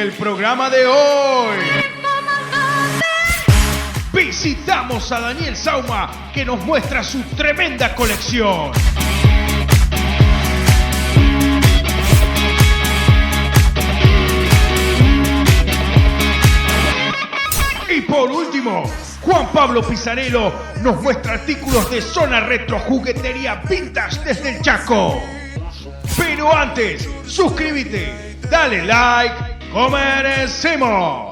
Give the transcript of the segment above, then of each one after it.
el programa de hoy visitamos a Daniel Sauma, que nos muestra su tremenda colección. Y por último, Juan Pablo Pizarello nos muestra artículos de Zona Retro Juguetería Vintage desde el Chaco. Pero antes, suscríbete, dale like, comencemos.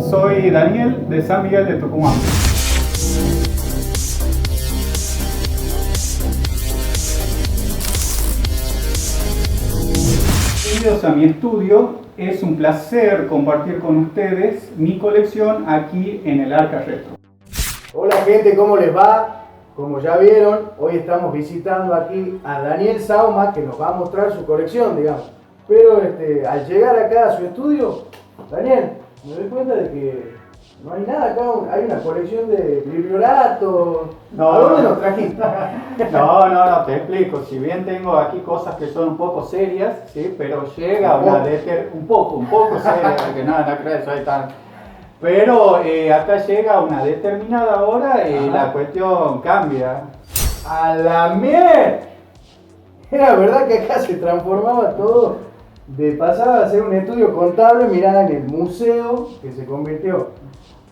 Soy Daniel de San Miguel de Tucumán. Bienvenidos a mi estudio. Es un placer compartir con ustedes mi colección aquí en el Arca Retro. Hola gente, ¿cómo les va? Como ya vieron, hoy estamos visitando aquí a Daniel Sauma, que nos va a mostrar su colección, digamos. Pero al llegar acá a su estudio, Daniel, me doy cuenta de que no hay nada acá, hay una colección de biblioratos. ¿A dónde nos trajiste? No, te explico. Si bien tengo aquí cosas que son un poco serias, ¿sí? Pero llega una un poco seria, porque no crees, soy tan... Pero acá llega una determinada hora y la cuestión cambia. ¡A la mierda! Era verdad que acá se transformaba todo. Pasaba a ser un estudio contable, mirá, en el museo que se convirtió.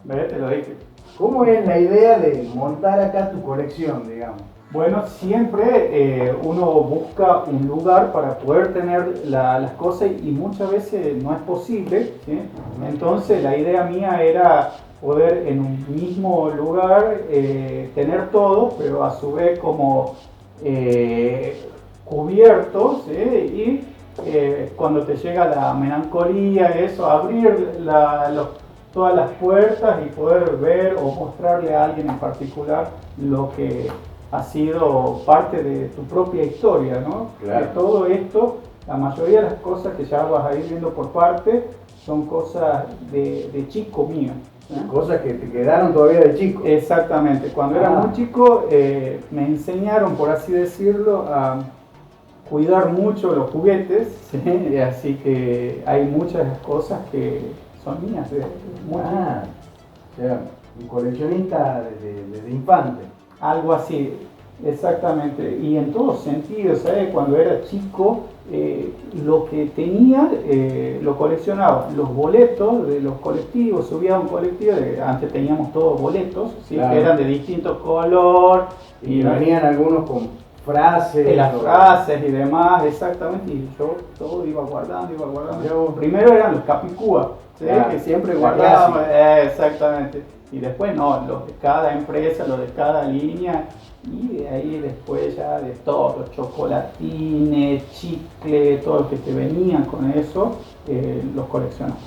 ¿Ves? Te lo dije. ¿Cómo es la idea de montar acá tu colección, digamos? Bueno, siempre uno busca un lugar para poder tener las cosas y muchas veces no es posible, ¿sí? Entonces la idea mía era poder en un mismo lugar tener todo, pero a su vez como cubiertos, ¿sí? Y cuando te llega la melancolía, eso, abrir todas las puertas y poder ver o mostrarle a alguien en particular lo que ha sido parte de tu propia historia, ¿no? Claro. De todo esto, la mayoría de las cosas que ya vas a ir viendo por parte son cosas de chico mío. Cosas que te quedaron todavía de chico. Exactamente. Cuando era muy chico me enseñaron, por así decirlo, a cuidar mucho los juguetes, ¿sí? Así que hay muchas cosas que son mías. O sea, un coleccionista desde infante. Algo así, exactamente. Y en todos sentidos, ¿sabes? Cuando era chico, lo que tenía lo coleccionaba. Los boletos de los colectivos, subía a un colectivo, antes teníamos todos boletos, ¿sí? Claro. Que eran de distintos color. Y venían algunos con frases. Las frases y demás, exactamente. Y yo todo iba guardando. Primero eran los capicúas, ¿sí? Claro, que siempre la guardábamos. Exactamente. Y después los de cada empresa, los de cada línea. Y de ahí después ya de todos los chocolatines, chicle, todo lo que te venían con eso, los coleccionamos.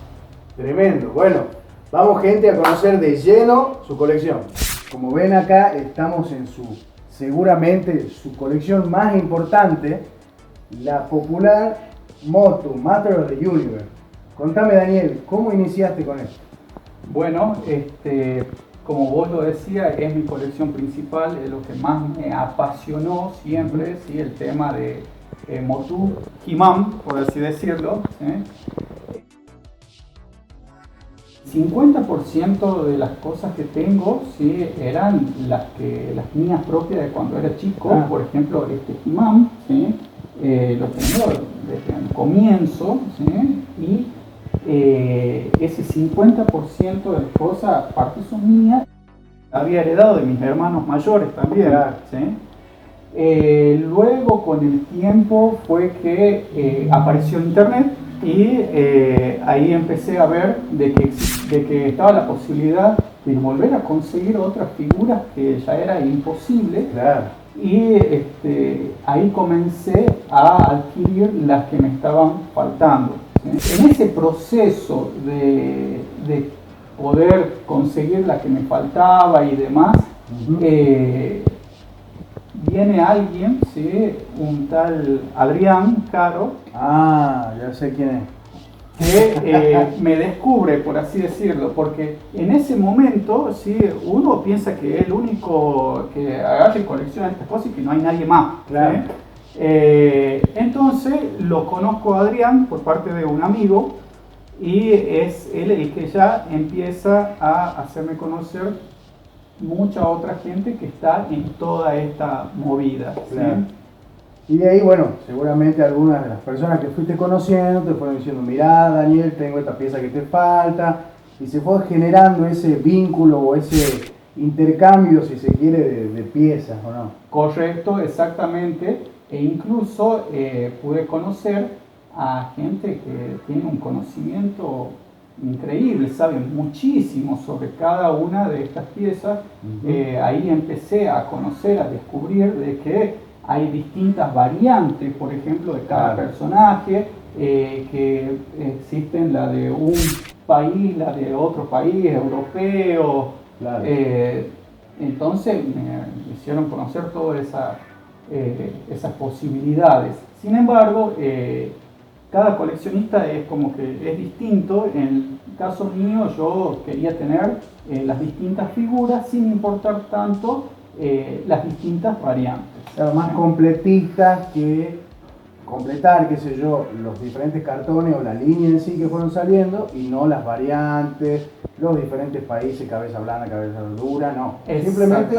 Tremendo. Bueno, vamos gente a conocer de lleno su colección. Como ven acá, estamos en seguramente su colección más importante, la popular moto Master of the Universe. Contame, Daniel, ¿cómo iniciaste con esto? Bueno, como vos lo decías, es mi colección principal, es lo que más me apasionó siempre, ¿sí? El tema de Motu He-Man, por así decirlo, ¿sí? 50% de las cosas que tengo, ¿sí? Eran las mías propias de cuando era chico. Por ejemplo, este He-Man, ¿sí? Lo tengo desde el comienzo, ¿sí? Y ese 50% de las cosas, aparte son mías, había heredado de mis hermanos mayores también. Claro. ¿Sí? Luego, con el tiempo, fue que apareció internet y ahí empecé a ver de que estaba la posibilidad de volver a conseguir otras figuras que ya era imposible. Claro. Y ahí comencé a adquirir las que me estaban faltando. ¿Sí? En ese proceso de poder conseguir la que me faltaba y demás, viene alguien, ¿sí? Un tal Adrián Caro, Ya sé quién es. que me descubre, por así decirlo, porque en ese momento, ¿sí? Uno piensa que es el único que agarra y colecciona estas cosas y que no hay nadie más. Claro. ¿Sí? Entonces lo conozco a Adrián por parte de un amigo y es él el que ya empieza a hacerme conocer mucha otra gente que está en toda esta movida. ¿Sí? Claro. Y de ahí, bueno, seguramente algunas de las personas que fuiste conociendo te fueron diciendo, mirá, Daniel, tengo esta pieza que te falta, y se fue generando ese vínculo o ese intercambio, si se quiere, de piezas, ¿o no? Correcto, exactamente, e incluso pude conocer a gente que tiene un conocimiento increíble, saben muchísimo sobre cada una de estas piezas. Ahí empecé a conocer, a descubrir de que hay distintas variantes, por ejemplo, de cada personaje, que existen la de un país, la de otro país, europeo. Claro. Entonces me hicieron conocer todas esas posibilidades. Sin embargo, cada coleccionista es como que es distinto. En el caso mío, yo quería tener las distintas figuras sin importar tanto las distintas variantes. Claro, más completistas que completar, qué sé yo, los diferentes cartones o la línea en sí que fueron saliendo y no las variantes, los diferentes países, cabeza blanda, cabeza dura, no. Simplemente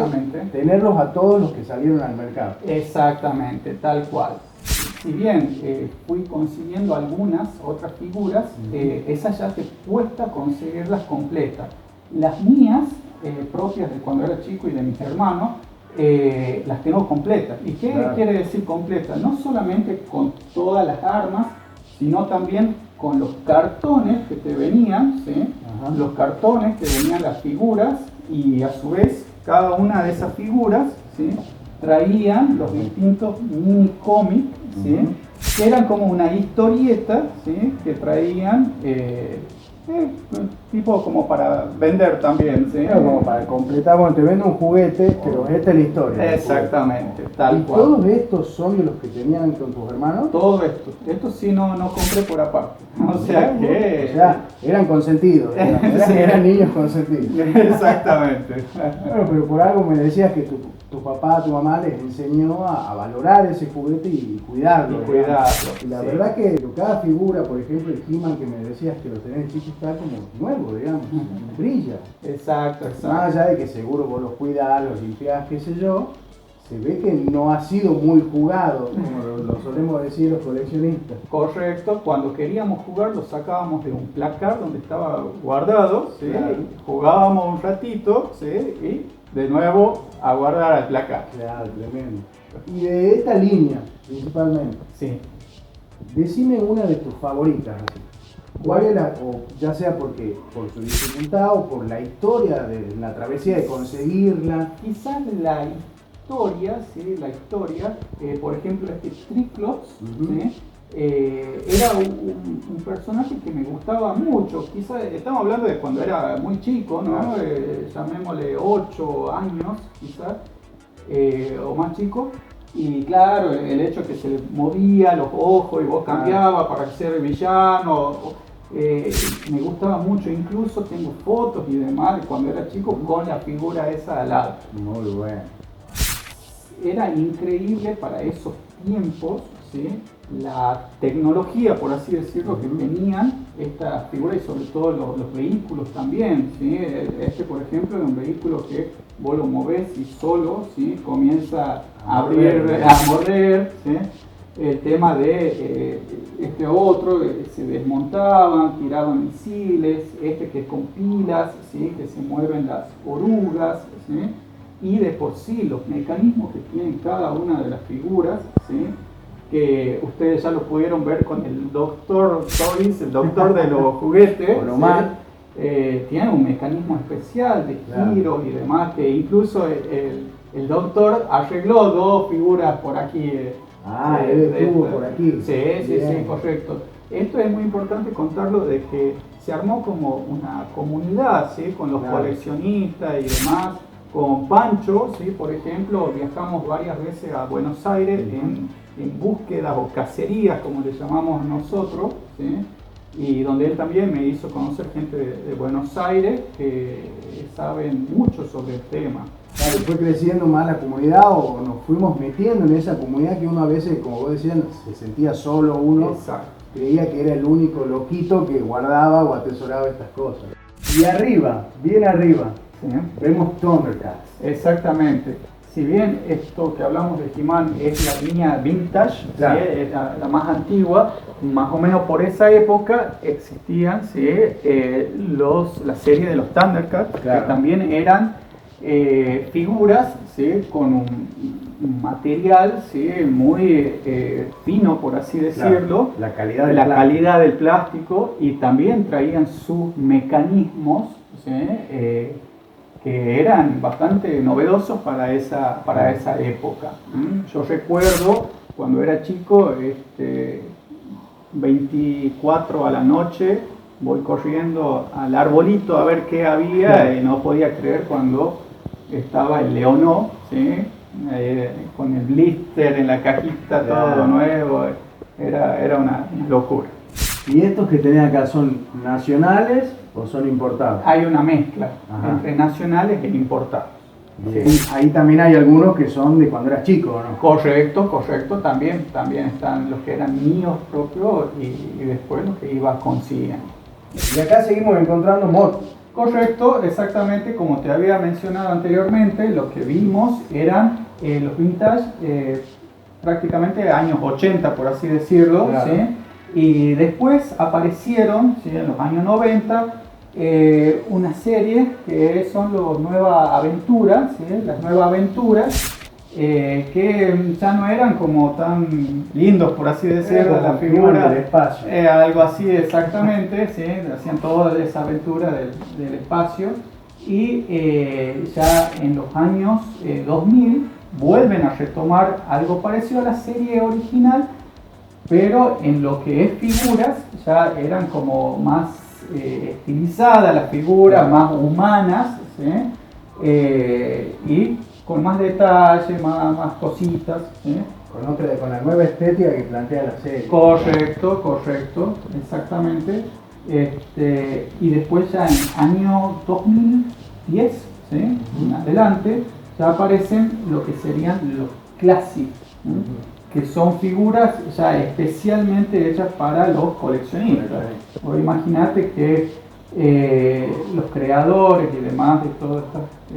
tenerlos a todos los que salieron al mercado. Exactamente, tal cual. Si bien fui consiguiendo algunas otras figuras, esas ya te cuesta conseguirlas completas. Las mías, propias de cuando era chico y de mis hermanos, las tengo completas. ¿Y qué quiere decir completa? No solamente con todas las armas, sino también con los cartones que te venían, ¿sí? Los cartones que venían las figuras, y a su vez cada una de esas figuras, ¿sí? Traían los distintos mini cómics, ¿sí? Que eran como una historieta, ¿sí? Que traían tipo como para vender también, ¿sí? Claro, como para completar, bueno, te vendo un juguete, pero esta es la historia. Exactamente, tal ¿Y cual. todos estos son de los que tenían con tus hermanos? Todo esto sí no compré por aparte. O sea que... O sea, eran consentidos, eran niños consentidos. Exactamente. Bueno, pero por algo me decías que tu papá, tu mamá les enseñó a valorar ese juguete y cuidarlo. Y la verdad que cada figura, por ejemplo, el He-Man que me decías que lo tenés chico, está como nuevo, digamos, brilla. Exacto. Más allá de que seguro vos los cuidás, los limpiás, qué sé yo, se ve que no ha sido muy jugado, como lo solemos decir los coleccionistas. Correcto, cuando queríamos jugar lo sacábamos de un placar donde estaba guardado, ¿sí? Claro. Jugábamos un ratito, ¿sí? Y de nuevo a guardar al placar. Claro, tremendo. Y de esta línea, principalmente, Sí. decime una de tus favoritas. Así. ¿Cuál era, o ya sea por su dificultad o por la historia de la travesía de conseguirla? Quizás la historia, por ejemplo, este Triclops, ¿sí? Era un personaje que me gustaba mucho. Quizás estamos hablando de cuando era muy chico, ¿no? Llamémosle 8 años, quizás, o más chico. Y claro, el hecho que se le movía los ojos y vos cambiabas para ser villano, me gustaba mucho. Incluso tengo fotos y demás de cuando era chico con la figura esa al lado. Muy bueno. Era increíble para esos tiempos, ¿sí? La tecnología, por así decirlo, que tenían estas figuras, y sobre todo los vehículos también, ¿sí? Por ejemplo, es un vehículo que vos lo movés y solo, ¿sí? Comienza a abrir, a morder, ¿sí? el tema de este otro, se desmontaban, tiraban misiles, este que es con pilas, ¿sí? Que se mueven las orugas, ¿sí? Y de por sí los mecanismos que tienen cada una de las figuras, ¿sí? Que ustedes ya lo pudieron ver con el doctor Toys, el doctor de los juguetes, tiene un mecanismo especial de giros y demás, que incluso el doctor arregló dos figuras por aquí. Él estuvo por aquí. Sí, correcto. Esto es muy importante contarlo, de que se armó como una comunidad, ¿sí? Con los coleccionistas y demás. Con Pancho, ¿sí? Por ejemplo, viajamos varias veces a Buenos Aires en búsquedas o cacerías, como le llamamos nosotros, ¿sí? Y donde él también me hizo conocer gente de Buenos Aires que saben mucho sobre el tema. Claro, fue creciendo más la comunidad, o nos fuimos metiendo en esa comunidad que uno a veces, como vos decías, se sentía solo uno. Exacto. Creía que era el único loquito que guardaba o atesoraba estas cosas. Y arriba, bien arriba, ¿Sí? vemos Thundercats. Exactamente. Si bien esto que hablamos de He-Man es la línea vintage, Claro. ¿sí? Es la más antigua, más o menos por esa época existían, ¿sí? La serie de los Thundercats, Claro. que también eran figuras, ¿sí? Con un material, ¿sí? Muy fino, por así decirlo. La calidad del La plástico. calidad del plástico, y también traían sus mecanismos, ¿sí? Que eran bastante novedosos para esa época. Yo recuerdo cuando era chico, 24 a la noche, voy corriendo al arbolito a ver qué había, Claro. y no podía creer cuando estaba el Leonó, ¿sí? Con el blister en la cajita, Claro. todo nuevo, era una locura. ¿Y estos que tenés acá son nacionales o son importados? Hay una mezcla Ajá. entre nacionales e importados. Bien. Ahí también hay algunos que son de cuando eras chico, ¿no? Correcto, también están los que eran míos propios y después los que iba consiguiendo. Y acá seguimos encontrando motos. Correcto, exactamente como te había mencionado anteriormente, lo que vimos eran los vintage, prácticamente años 80, por así decirlo, Claro. ¿sí? Y después aparecieron, ¿sí? En los años 90, una serie que son los Nueva Aventuras, ¿sí? Las Nuevas Aventuras, que ya no eran como tan lindos, por así decirlo, Como la que iban figura. del espacio. Algo así exactamente, ¿sí? Hacían toda esa aventura del espacio, y ya en los años 2000 vuelven a retomar algo parecido a la serie original, pero en lo que es figuras ya eran como más estilizadas las figuras, más humanas, ¿sí? Y con más detalle, más cositas, ¿sí? Con la nueva estética que plantea la serie. Correcto, exactamente. Y después ya en año 2010, ¿sí? En adelante, ya aparecen lo que serían los clásicos, ¿sí? Que son figuras ya especialmente hechas para los coleccionistas. Vos imaginate que los creadores y demás de todas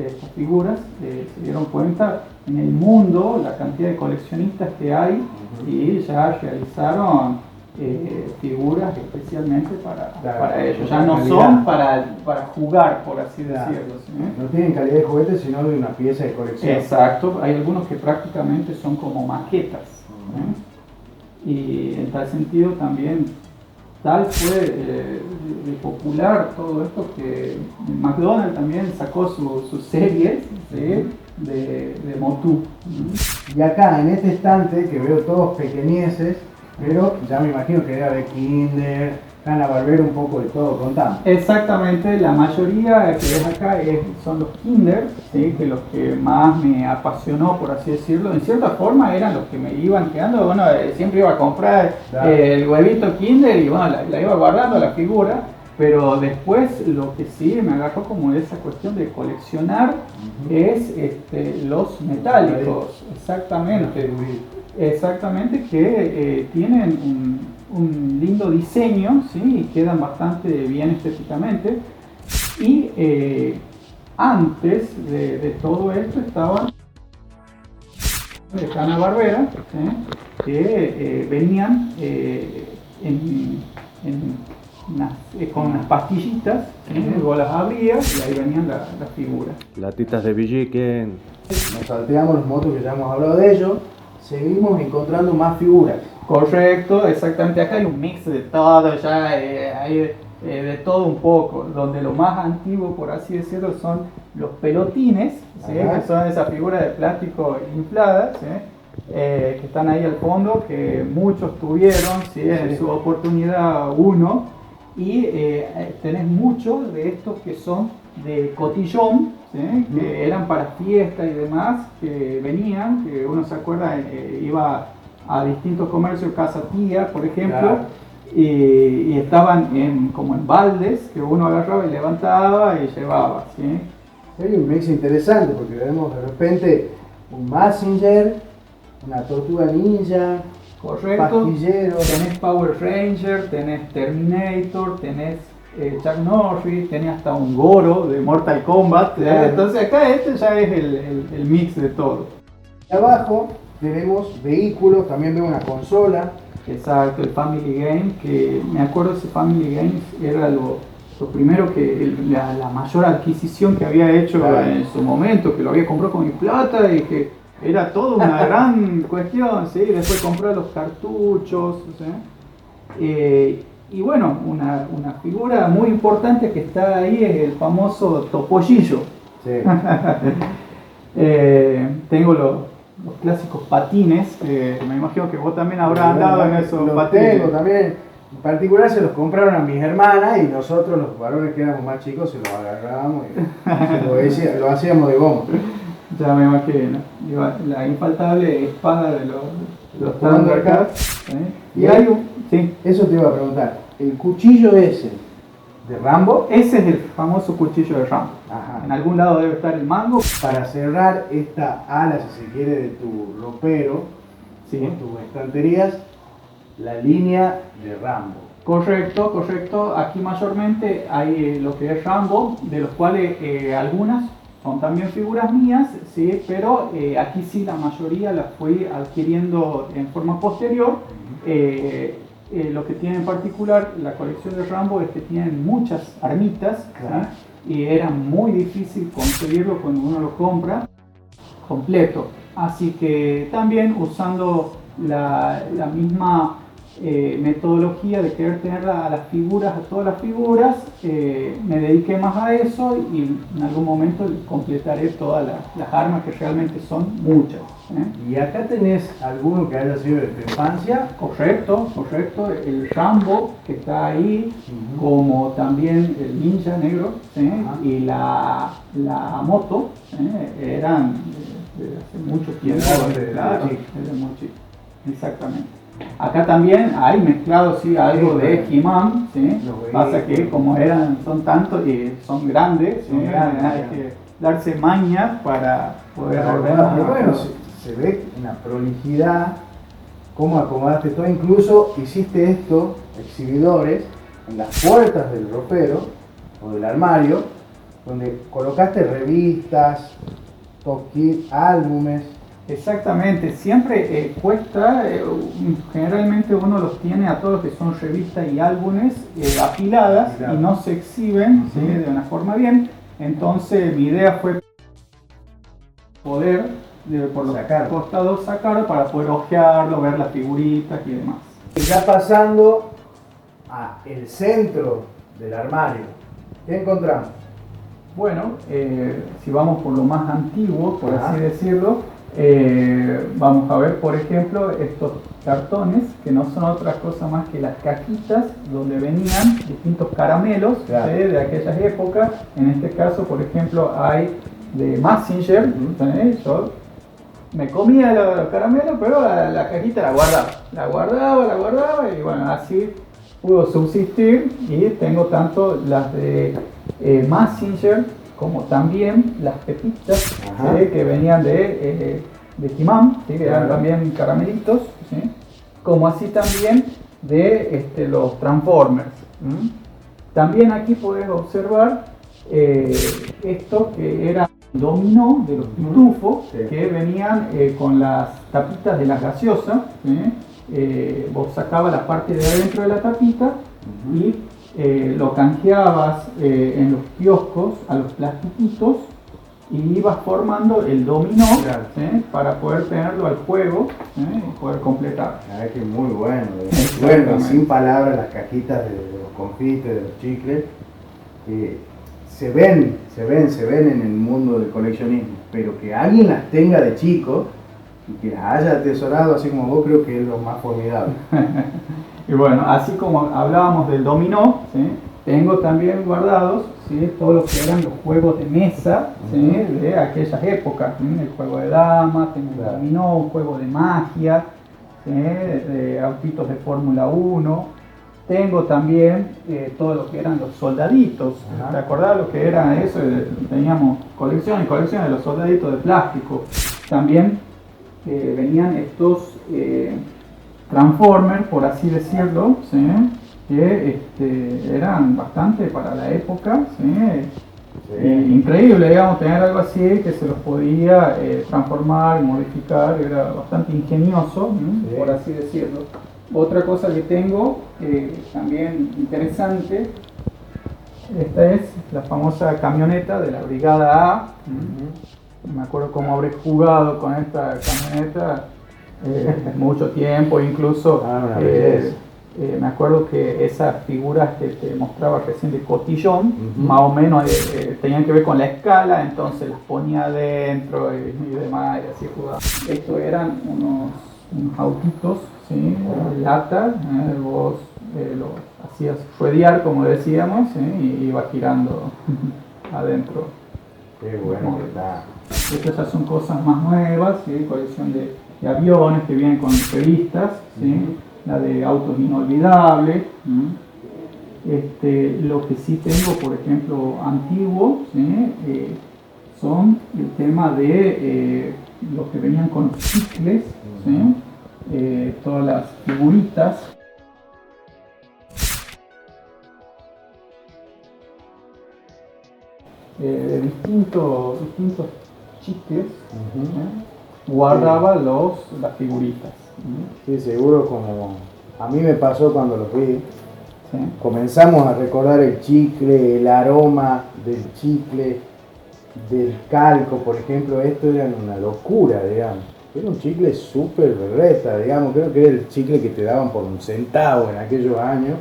estas figuras se dieron cuenta en el mundo la cantidad de coleccionistas que hay, y ya realizaron figuras especialmente para ellos. Ya no son para jugar, por así decirlo, ¿sí? No tienen calidad de juguete, sino de una pieza de colección. Exacto, hay algunos que prácticamente son como maquetas, ¿sí? Y en tal sentido también tal fue de popular todo esto que McDonald's también sacó sus series, ¿sí? de Motu. Y acá en este estante, que veo todos pequeñeces, pero ya me imagino que era de Kinder, Hanna-Barbera, un poco de todo, contame. Exactamente, la mayoría que ves acá son los Kinder, ¿sí? Que los que más me apasionó, por así decirlo, en cierta forma eran los que me iban quedando. Bueno, siempre iba a comprar el huevito Kinder y bueno, la iba guardando la figura, pero después lo que sí me agarró como esa cuestión de coleccionar es los metálicos, exactamente, que tienen un lindo diseño, ¿sí? Y quedan bastante bien estéticamente. Y antes de todo esto estaban de Hanna-Barbera, ¿sí? que venían con unas pastillitas, vos las abrías y ahí venían las figuras. Latitas de Villiquen. Nos salteamos los motos que ya hemos hablado de ellos, seguimos encontrando más figuras. Correcto, exactamente. Acá hay un mix de todo, ya hay de todo un poco, donde lo más antiguo, por así decirlo, son los pelotines, ¿sí? Que son esas figuras de plástico infladas, ¿sí? Que están ahí al fondo, que muchos tuvieron, ¿sí? En su oportunidad uno, y tenés muchos de estos que son de cotillón, ¿sí? Que eran para fiesta y demás, que venían, que uno se acuerda, iba a distintos comercios, Casa Tía, por ejemplo, claro. Y estaban como en baldes que uno agarraba y levantaba y llevaba, ¿sí? Hay un mix interesante porque vemos de repente un Mazinger, una Tortuga Ninja, correcto, pastillero. Tenés Power Ranger, tenés Terminator, tenés Chuck Norris, tenés hasta un Goro de Mortal Kombat, claro. Entonces acá este ya es el mix de todo. Y abajo tenemos vehículos, también veo una consola. Exacto, el Family Game, que me acuerdo ese Family Game era lo primero que, la mayor adquisición que había hecho, claro, en su momento, que lo había comprado con mi plata y que era toda una gran cuestión, ¿sí? Después compró los cartuchos, ¿sí? Y bueno, una figura muy importante que está ahí es el famoso Topollillo. Sí. Tengo los clásicos patines, que me imagino que vos también habrás andado en esos patines. Tengo también, en particular se los compraron a mis hermanas y nosotros los varones que éramos más chicos se los agarrábamos y lo hacíamos de goma. Ya me imagino, la infaltable espada de los Thundercats. Y hay sí. Eso te iba a preguntar, el cuchillo ese de Rambo. Ese es el famoso cuchillo de Rambo. Ajá. En algún lado debe estar el mango. Para cerrar esta ala, si se quiere, de tu ropero, sí, con tus estanterías, la línea de Rambo. Correcto, correcto. Aquí mayormente hay lo que es Rambo, de los cuales algunas son también figuras mías, sí, pero aquí sí la mayoría las fui adquiriendo en forma posterior. Lo que tiene en particular la colección de Rambo es que tienen muchas armitas, claro, ¿sí? Y era muy difícil conseguirlo cuando uno lo compra completo. Así que también usando la misma metodología de querer tener a las figuras, a todas las figuras, me dediqué más a eso y en algún momento completaré todas las armas, que realmente son muchas. ¿Y acá tenés alguno que haya sido de tu infancia? Correcto, correcto. El Rambo que está ahí, como también el Ninja negro, ¿sí? Y la moto, eran de hace mucho tiempo. Claro, desde muy chico. Exactamente. Acá también hay mezclado, sí, algo de He-Man, ¿sí? Pasa que como son tantos y son grandes, ¿sí? Hay que darse maña para poder ordenar. Pero bueno, se ve una prolijidad, cómo acomodaste todo, incluso hiciste esto, exhibidores, en las puertas del ropero o del armario, donde colocaste revistas, top kit, álbumes. Exactamente, siempre cuesta, generalmente uno los tiene a todos los que son revistas y álbumes apiladas, claro, y no se exhiben, ¿sí? De una forma bien. Entonces mi idea fue poder por los costados sacarlo para poder ojearlo, ver las figuritas y demás. Ya pasando al centro del armario, ¿qué encontramos? Bueno, si vamos por lo más antiguo, por así decirlo, vamos a ver, por ejemplo, estos cartones, que no son otra cosa más que las cajitas donde venían distintos caramelos, claro, de aquellas épocas. En este caso, por ejemplo, hay de Mazinger, yo me comía los caramelos, pero la cajita la guardaba y bueno, así pudo subsistir. Y tengo tanto las de Mazinger como también las pepitas, que venían de He-Man, ¿sí? Que eran también caramelitos, ¿sí? Como así también de los Transformers. También aquí podés observar esto que era dominó de los pitufos, Sí. que venían con las tapitas de las gaseosas. Vos sacabas la parte de adentro de la tapita y lo canjeabas en los kioscos a los plastiquitos y ibas formando el dominó, Claro. para poder tenerlo al juego y poder completar. La verdad que es muy bueno. Exactamente. Bueno, sin palabras, las cajitas de los confites, de los chicles, que se ven en el mundo del coleccionismo, pero que alguien las tenga de chico y que las haya atesorado así como vos, creo que es lo más formidable. Y bueno, así como hablábamos del dominó, ¿sí? Tengo también guardados, ¿sí?, todos los que eran los juegos de mesa, ¿sí?, de aquellas épocas. ¿Sí? El juego de damas, tengo el dominó, un juego de magia, ¿sí?, de autitos de Fórmula 1. Tengo también todo lo que eran los soldaditos. ¿Te acordás lo que era eso? Teníamos colección y colección de los soldaditos de plástico. También venían estos Transformers, por así decirlo, ¿sí?, que eran bastante para la época, ¿sí? Increíble, digamos, tener algo así que se los podía transformar y modificar, era bastante ingenioso, ¿sí?, por así decirlo. Otra cosa que tengo también interesante, esta es la famosa camioneta de la Brigada A. Me acuerdo cómo habré jugado con esta camioneta mucho tiempo, incluso una belleza. me acuerdo que esas figuras que te mostraba recién de cotillón, más o menos tenían que ver con la escala, entonces las ponía adentro y demás, y así jugaba. Estos eran unos autitos, ¿sí?, de lata, vos lo hacías ruedear, como decíamos, ¿sí?, y iba girando adentro. Qué bueno que está. Estas ya son cosas más nuevas, ¿sí?, colección de aviones que vienen con revistas, ¿sí?, la de autos inolvidables. Lo que sí tengo, por ejemplo, antiguo, ¿sí?, son el tema de los que venían con los chicles, ¿sí?, todas las figuritas. De distintos chicles, guardaba las figuritas. Sí, seguro, como a mí me pasó cuando los vi. ¿Sí? Comenzamos a recordar el chicle, el aroma del chicle, del calco, por ejemplo. Esto era una locura, digamos. Era un chicle súper berreta, digamos. Creo que era el chicle que te daban por 1 centavo en aquellos años.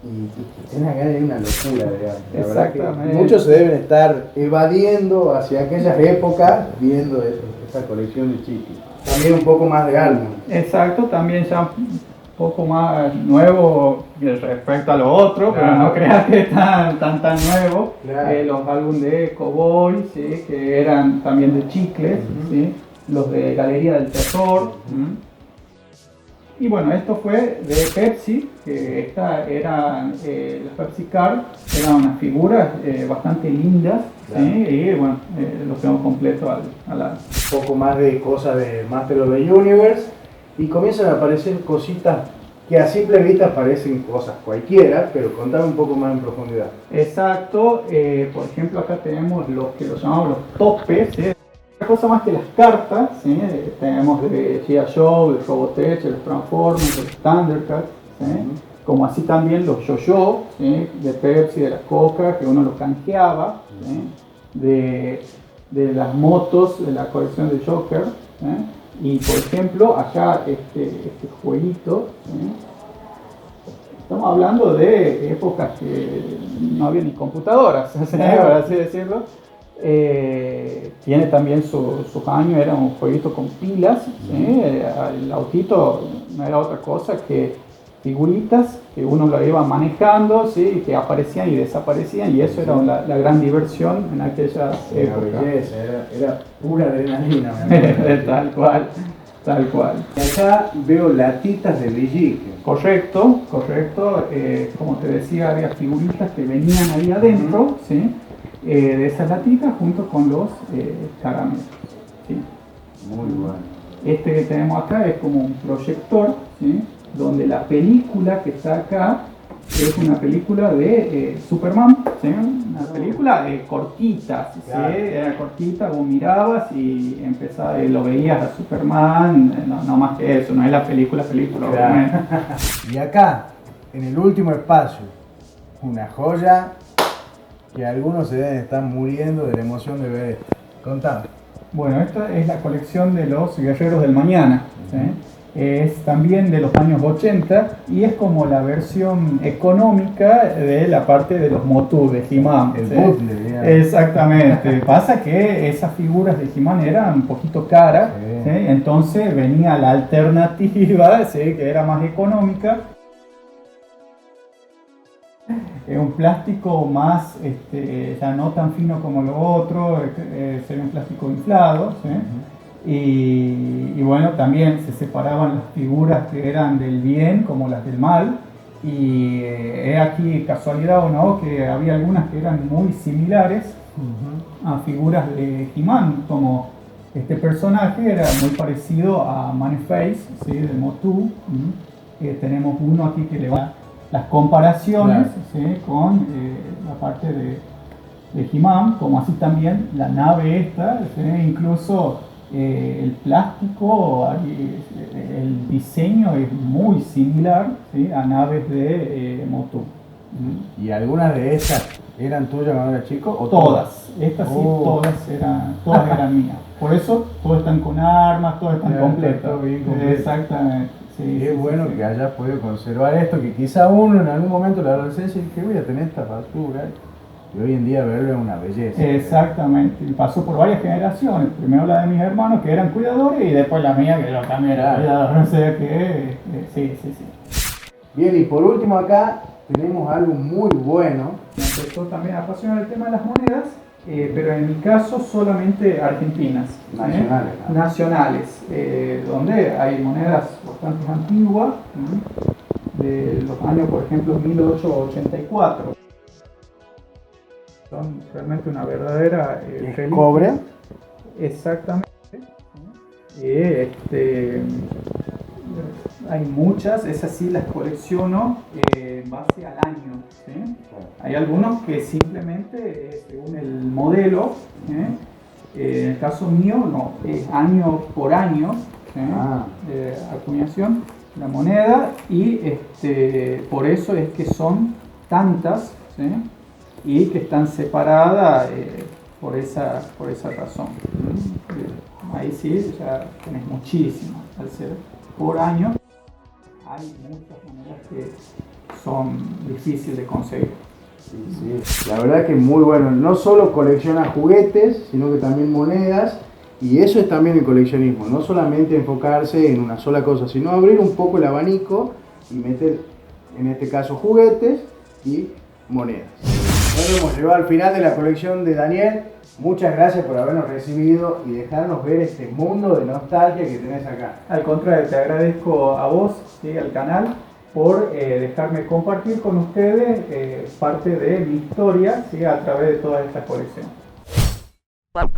Y tenía que haber una locura, digamos. La verdad que Exactamente. muchos se deben estar evadiendo hacia aquellas épocas viendo esa colección de chicles. También un poco más de alma. Exacto, también ya un poco más nuevo respecto a lo otro, Claro. pero no creas que es tan nuevo. Claro. Los álbumes de Cowboy, ¿sí?, que eran también de chicles, ¿sí?, los de Galería del Tesoro. Y bueno, esto fue de Pepsi, que esta era, las Pepsi Card, eran unas figuras bastante lindas, Claro. ¿sí?, y bueno, lo tengo completo al lado. Un poco más de cosas de Master of the Universe y comienzan a aparecer cositas que a simple vista parecen cosas cualquiera, pero contame un poco más en profundidad. Exacto, por ejemplo acá tenemos los que los llamamos los topes, ¿sí? Otra cosa más que las cartas, ¿sí? Tenemos de G.I. Joe, de Robotech, de los Transformers, de los Thundercats, ¿sí? Como así también los Yo-Yo, ¿sí?, de Pepsi, de la Coca, que uno los canjeaba, ¿sí?, de las motos de la colección de Joker, ¿sí? Y por ejemplo acá este jueguito, ¿sí?, estamos hablando de épocas que no había ni computadoras, ¿sí?, por así decirlo. Tiene también sus años, era un jueguito con pilas, ¿sí? El autito no era otra cosa que figuritas que uno lo iba manejando, ¿sí?, que aparecían y desaparecían, y eso era la gran diversión en aquellas Una épocas. belleza, era pura adrenalina. Me acuerdo. Tal cual. Y acá veo latitas de Villique. Correcto. Como te decía, había figuritas que venían ahí adentro, ¿sí?, de esas latitas junto con los caramelos, ¿sí? Muy bueno. Este que tenemos acá es como un proyector, ¿sí?, donde la película que está acá es una película de Superman, ¿sí? Una película cortita, ¿sí? Era cortita, vos mirabas y empezaba, lo veías a Superman, no más que eso, no es la película, obviamente. Y acá, en el último espacio, una joya que algunos se deben estar muriendo de la emoción de ver esto. Contame. Bueno, esta es la colección de los Guerreros del Mañana, ¿sí? Es también de los años 80 y es como la versión económica de la parte de los Motu de He-Man. El ¿sí? bootleg, digamos. Exactamente. Pasa que esas figuras de He-Man eran un poquito caras, Sí. ¿sí? Entonces venía la alternativa, ¿sí? Que era más económica. Un plástico más, ya no tan fino como lo otro, sería un plástico inflado, ¿sí? Y bueno, también se separaban las figuras que eran del bien como las del mal, y es aquí casualidad o no que había algunas que eran muy similares a figuras de He-Man, como este personaje era muy parecido a Man-Face, ¿sí? De Motu. Tenemos uno aquí que le va las comparaciones, claro, ¿sí? Con la parte de He-Man, como así también la nave esta, ¿sí? Incluso el plástico, el diseño es muy similar, ¿sí? A naves de Motu. ¿Y algunas de esas eran tuyas cuando eras chico? ¿O Todas, estas sí, todas eran mías. Por eso todas están con armas, todas están completas. Todo bien completo. Exactamente. Sí, Qué bueno que hayas podido conservar esto, que quizá uno en algún momento de la adolescencia dice que voy a tener esta basura, y hoy en día verlo es una belleza. Exactamente, y pasó por varias generaciones, primero la de mis hermanos que eran cuidadores y después la mía que yo también era cuidador, o sea que sí. Bien, y por último acá tenemos algo muy bueno. Me empezó también a apasionar el tema de las monedas, pero en mi caso solamente argentinas. Nacionales. Nacionales, donde hay monedas bastante antiguas, de los años, por ejemplo, 1884. Son realmente una verdadera reliquia. ¿Cobre? Exactamente. Hay muchas, esas sí las colecciono en base al año, ¿sí? Hay algunos que simplemente según el modelo, en el caso mío no, es año por año, de acuñación la moneda, y por eso es que son tantas, ¿sí? Y que están separadas por esa razón. Ahí sí ya tenés muchísimas, al ser por año hay muchas monedas que son difíciles de conseguir. Sí. La verdad que muy bueno, no solo colecciona juguetes, sino que también monedas, y eso es también el coleccionismo, no solamente enfocarse en una sola cosa, sino abrir un poco el abanico y meter, en este caso, juguetes y monedas. Bueno, hemos llegado al final de la colección de Daniel. Muchas gracias por habernos recibido y dejarnos ver este mundo de nostalgia que tenés acá. Al contrario, te agradezco a vos, ¿sí? Al canal, por dejarme compartir con ustedes parte de mi historia, ¿sí? A través de toda esta colección. Buenas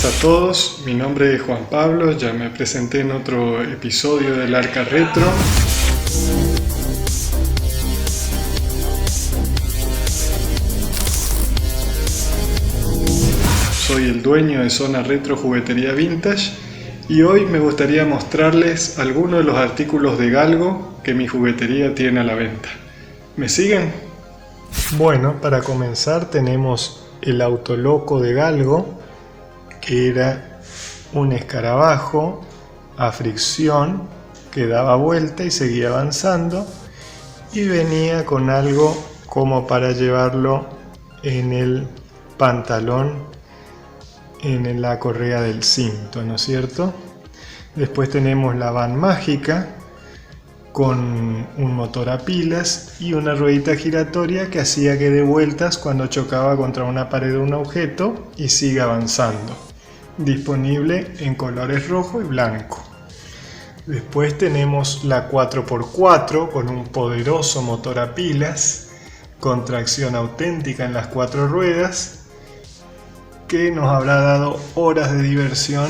a todos, mi nombre es Juan Pablo, ya me presenté en otro episodio del Arca Retro. Soy el dueño de Zona Retro Juguetería Vintage y hoy me gustaría mostrarles algunos de los artículos de galgo que mi juguetería tiene a la venta. ¿Me siguen? Bueno, para comenzar tenemos el Autoloco de galgo, que era un escarabajo a fricción que daba vuelta y seguía avanzando, y venía con algo como para llevarlo en el pantalón, en la correa del cinto, ¿no es cierto? Después tenemos la van mágica con un motor a pilas y una ruedita giratoria que hacía que dé vueltas cuando chocaba contra una pared o un objeto y siga avanzando. Disponible en colores rojo y blanco. Después tenemos la 4x4 con un poderoso motor a pilas con tracción auténtica en las 4 ruedas, que nos habrá dado horas de diversión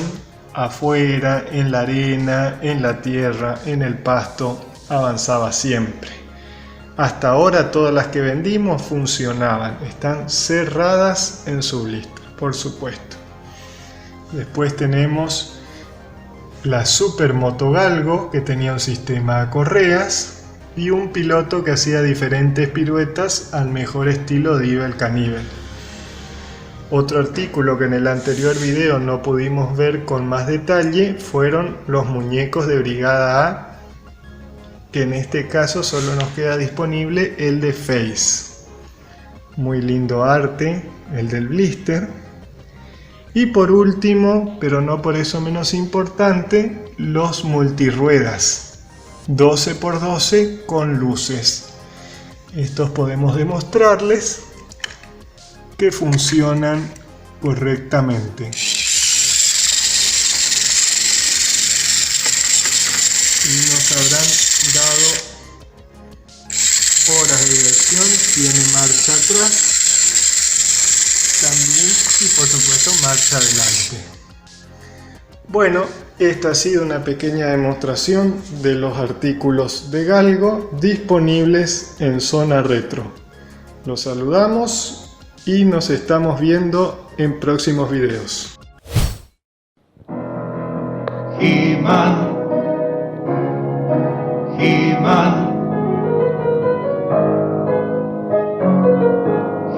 afuera, en la arena, en la tierra, en el pasto, avanzaba siempre. Hasta ahora todas las que vendimos funcionaban, están cerradas en su blister, por supuesto. Después tenemos la Supermoto Galgo, que tenía un sistema a correas y un piloto que hacía diferentes piruetas al mejor estilo de Evel Knievel. Otro artículo que en el anterior video no pudimos ver con más detalle fueron los muñecos de Brigada A, que en este caso solo nos queda disponible el de Face. Muy lindo arte, el del blister. Y por último, pero no por eso menos importante, los multirruedas 12×12 con luces. Estos podemos demostrarles que funcionan correctamente. Y nos habrán dado horas de diversión. Tiene marcha atrás también y por supuesto marcha adelante. Bueno, esta ha sido una pequeña demostración de los artículos de Galgo disponibles en Zona Retro. Los saludamos y nos estamos viendo en próximos videos. He-Man, He-Man,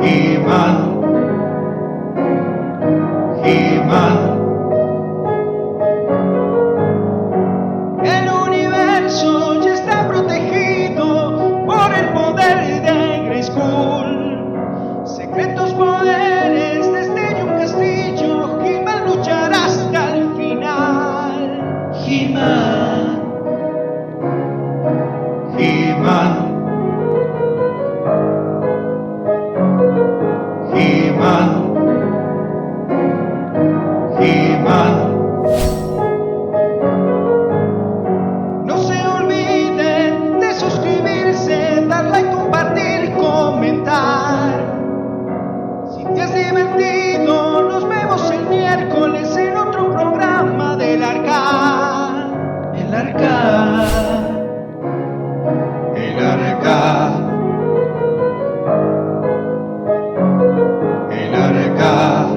He-Man, He-Man. El universo ya está protegido por el poder de Grayskull. Secretos poderes desde un castillo, He-Man luchará hasta el final. He-Man, He-Man, He-Man, He-Man. No se olviden de suscribirse, dar like, compartir, comentar. Si te has divertido, nos vemos el miércoles en otro programa del Arca. El Arca. El Arca. El Arca.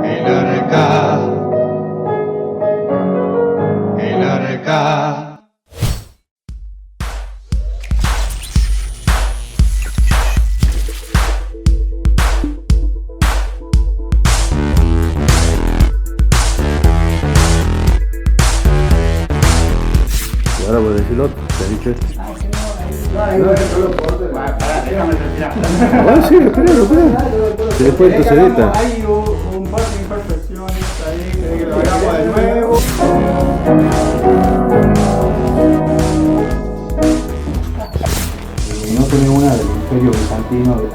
El Arca. El Arca. Y ahora voy a decir otro, te he dicho este. Ah, sí, espéralo. Si después tu sedita. Hay un par de imperfecciones ahí, que lo hagamos de nuevo. Y no tenés una del Imperio Bizantino de